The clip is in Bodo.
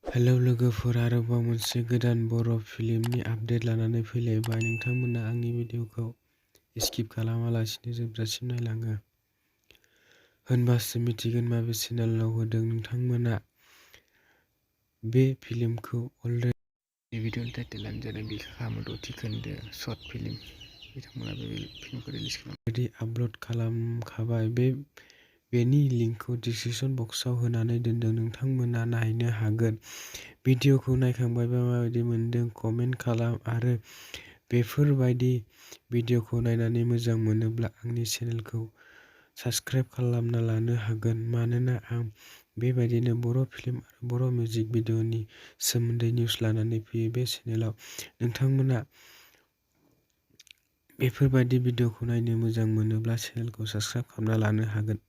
हेलौ लोगोफोर, आरोबाव मोनसे गोदान बर' फिल्मनि आपडेट लानानै फैलायबाय। नोंथांमोना आंनि भिडिअखौ स्किप खालामालासिनो जोबजासिम नायलाङो होनबासो मिथिगोन माबे चेनेलाव होदों। नोंथांमोना बे फिल्मखौ अलरेडि भिडिअनि टाइटेलानो जादों बिखा खामव 10थि खोन्दो शर्ट फिल्म। बिथांमोना बे फिल्मखौ रिलिज अलरेडि आपल'ड खालामखाबाय। बेनि लिंकखौ डिस्क्रिप्शन बक्सआव होनानै दोनदों, नोंथांमोना नायनो हागोन। भिडिअखौ नायखांबायबा माबायदि मोनदों कमेन्ट खालाम आरो बेफोरबायदि भिडिअखौ नायनानै मोजां मोनोब्ला आंनि चेनेलखौ साबस्क्राइब खालामना लानो हागोन, मानोना आं बेबायदिनो बर' फिल्म आरो बर' मिउजिक भिडिअनि सोमोन्दै निउस लानानै फैयो बे चेनेलाव। नोंथांमोना बेफोरबायदि भिडिअखौ नायनो मोजां मोनोब्ला चेनेलखौ साबस्क्राइब खालामना लानो हागोन।